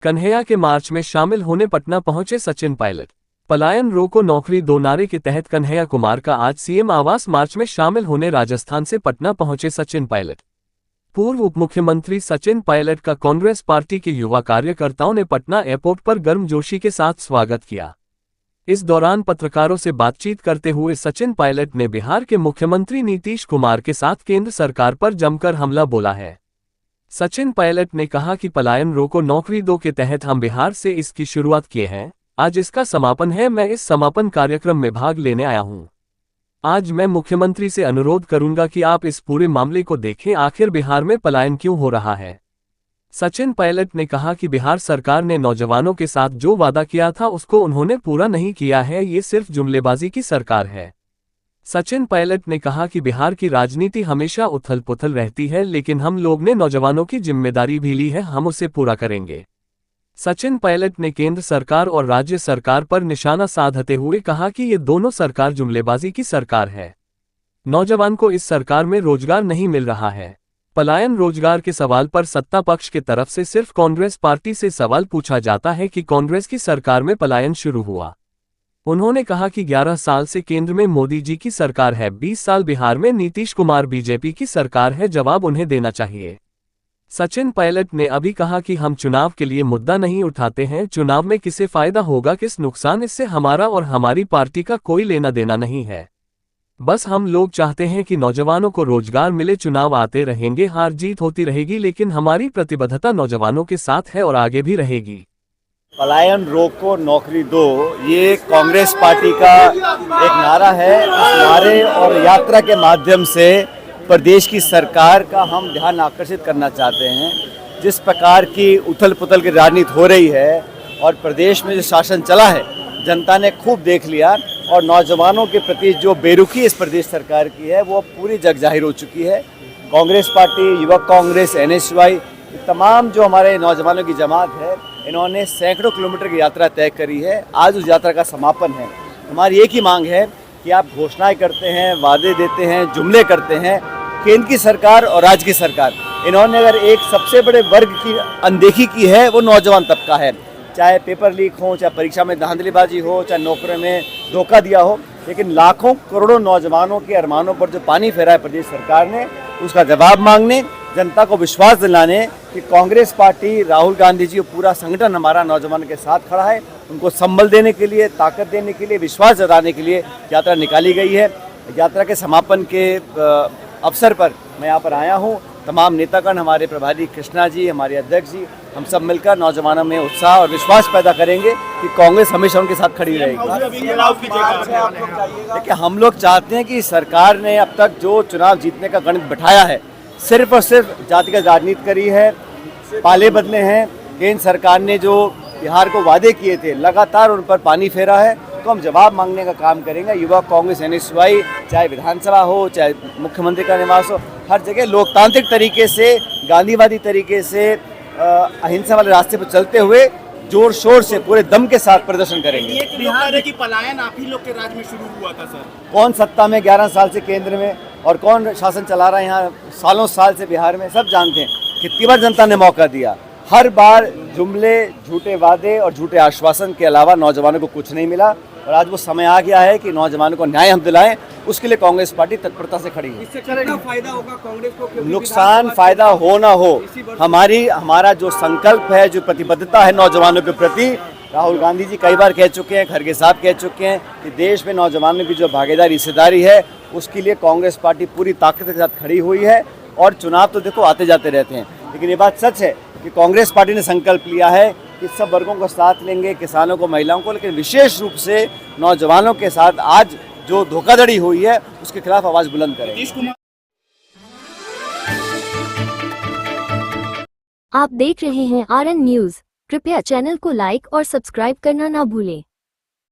कन्हैया के मार्च में शामिल होने पटना पहुंचे सचिन पायलट। पलायन रोको नौकरी दो नारे के तहत कन्हैया कुमार का आज सीएम आवास मार्च में शामिल होने राजस्थान से पटना पहुंचे सचिन पायलट। पूर्व उप मुख्यमंत्री सचिन पायलट का कांग्रेस पार्टी के युवा कार्यकर्ताओं ने पटना एयरपोर्ट पर गर्मजोशी के साथ स्वागत किया। इस दौरान पत्रकारों से बातचीत करते हुए सचिन पायलट ने बिहार के मुख्यमंत्री नीतीश कुमार के साथ केंद्र सरकार पर जमकर हमला बोला है। सचिन पायलट ने कहा कि पलायन रोको नौकरी दो के तहत हम बिहार से इसकी शुरुआत किए हैं, आज इसका समापन है। मैं इस समापन कार्यक्रम में भाग लेने आया हूं। आज मैं मुख्यमंत्री से अनुरोध करूंगा कि आप इस पूरे मामले को देखें, आखिर बिहार में पलायन क्यों हो रहा है। सचिन पायलट ने कहा कि बिहार सरकार ने नौजवानों के साथ जो वादा किया था उसको उन्होंने पूरा नहीं किया है, ये सिर्फ जुमलेबाजी की सरकार है। सचिन पायलट ने कहा कि बिहार की राजनीति हमेशा उथल पुथल रहती है, लेकिन हम लोग ने नौजवानों की जिम्मेदारी भी ली है, हम उसे पूरा करेंगे। सचिन पायलट ने केंद्र सरकार और राज्य सरकार पर निशाना साधते हुए कहा कि ये दोनों सरकार जुमलेबाजी की सरकार है। नौजवान को इस सरकार में रोजगार नहीं मिल रहा है। पलायन रोजगार के सवाल पर सत्ता पक्ष की तरफ से सिर्फ कांग्रेस पार्टी से सवाल पूछा जाता है कि कांग्रेस की सरकार में पलायन शुरू हुआ। उन्होंने कहा कि 11 साल से केंद्र में मोदी जी की सरकार है, 20 साल बिहार में नीतीश कुमार बीजेपी की सरकार है, जवाब उन्हें देना चाहिए। सचिन पायलट ने अभी कहा कि हम चुनाव के लिए मुद्दा नहीं उठाते हैं, चुनाव में किसे फायदा होगा किस नुकसान, इससे हमारा और हमारी पार्टी का कोई लेना देना नहीं है। बस हम लोग चाहते हैं कि नौजवानों को रोजगार मिले। चुनाव आते रहेंगे, हार जीत होती रहेगी, लेकिन हमारी प्रतिबद्धता नौजवानों के साथ है और आगे भी रहेगी। पलायन रोको नौकरी दो, ये कांग्रेस पार्टी का एक नारा है। इस नारे और यात्रा के माध्यम से प्रदेश की सरकार का हम ध्यान आकर्षित करना चाहते हैं। जिस प्रकार की उथल पुथल की राजनीति हो रही है और प्रदेश में जो शासन चला है, जनता ने खूब देख लिया और नौजवानों के प्रति जो बेरुखी इस प्रदेश सरकार की है वो पूरी जग जाहिर हो चुकी है। कांग्रेस पार्टी, युवक कांग्रेस, NSY, तमाम जो हमारे नौजवानों की जमात है, इन्होंने सैकड़ों किलोमीटर की यात्रा तय करी है। आज उस यात्रा का समापन है। हमारी एक ही मांग है कि आप घोषणाएं करते हैं, वादे देते हैं, जुमले करते हैं। केंद्र की सरकार और राज्य की सरकार, इन्होंने अगर एक सबसे बड़े वर्ग की अनदेखी की है वो नौजवान तबका है। चाहे पेपर लीक हो, चाहे परीक्षा में धांधलीबाजी हो, चाहे नौकरी में धोखा दिया हो, लेकिन लाखों करोड़ों नौजवानों के अरमानों पर जो पानी फेरा है प्रदेश सरकार ने, उसका जवाब मांगने, जनता को विश्वास दिलाने कि कांग्रेस पार्टी, राहुल गांधी जी और पूरा संगठन हमारा नौजवानों के साथ खड़ा है, उनको संबल देने के लिए, ताकत देने के लिए, विश्वास जताने के लिए यात्रा निकाली गई है। यात्रा के समापन के अवसर पर मैं यहाँ पर आया हूँ। तमाम नेतागण, हमारे प्रभारी कृष्णा जी, हमारे अध्यक्ष जी, हम सब मिलकर नौजवानों में उत्साह और विश्वास पैदा करेंगे कि कांग्रेस हमेशा उनके साथ खड़ी रहेगी। देखिए, हम लोग चाहते हैं कि सरकार ने अब तक जो चुनाव जीतने का गणित बिठाया है, सिर्फ और सिर्फ जातिगत राजनीति करी है, पाले बदले हैं। केंद्र सरकार ने जो बिहार को वादे किए थे, लगातार उन पर पानी फेरा है। तो हम जवाब मांगने का काम करेंगे। युवा कांग्रेस, NSY, चाहे विधानसभा हो, चाहे मुख्यमंत्री का निवास हो, हर जगह लोकतांत्रिक तरीके से, गांधीवादी तरीके से, अहिंसा वाले रास्ते पर चलते हुए जोर शोर से, पूरे दम के साथ प्रदर्शन करेंगे। बिहार की पलायन आप ही लोग के राज्य में शुरू हुआ था सर। कौन सत्ता में 11 साल से केंद्र में और कौन शासन चला रहा है यहाँ सालों साल से बिहार में, सब जानते हैं। कितनी बार जनता ने मौका दिया, हर बार जुमले, झूठे वादे और झूठे आश्वासन के अलावा नौजवानों को कुछ नहीं मिला। और आज वो समय आ गया है कि नौजवानों को न्याय हम दिलाएं, उसके लिए कांग्रेस पार्टी तत्परता से खड़ी है। इससे कितना फायदा होगा कांग्रेस को? नुकसान फायदा हो ना हो, हमारा जो संकल्प है, जो प्रतिबद्धता है नौजवानों के प्रति, राहुल गांधी जी कई बार कह चुके हैं, खड़गे साहब कह चुके हैं कि देश में नौजवानों की जो भागीदारी, हिस्सेदारी है, उसके लिए कांग्रेस पार्टी पूरी ताकत के साथ खड़ी हुई है। और चुनाव तो देखो आते जाते रहते हैं, लेकिन ये बात सच है कि कांग्रेस पार्टी ने संकल्प लिया है कि सब वर्गों को साथ लेंगे, किसानों को, महिलाओं को, लेकिन विशेष रूप से नौजवानों के साथ आज जो धोखाधड़ी हुई है उसके खिलाफ आवाज बुलंद करेंगे। आप देख रहे हैं RN न्यूज। कृपया चैनल को लाइक और सब्सक्राइब करना ना भूलें।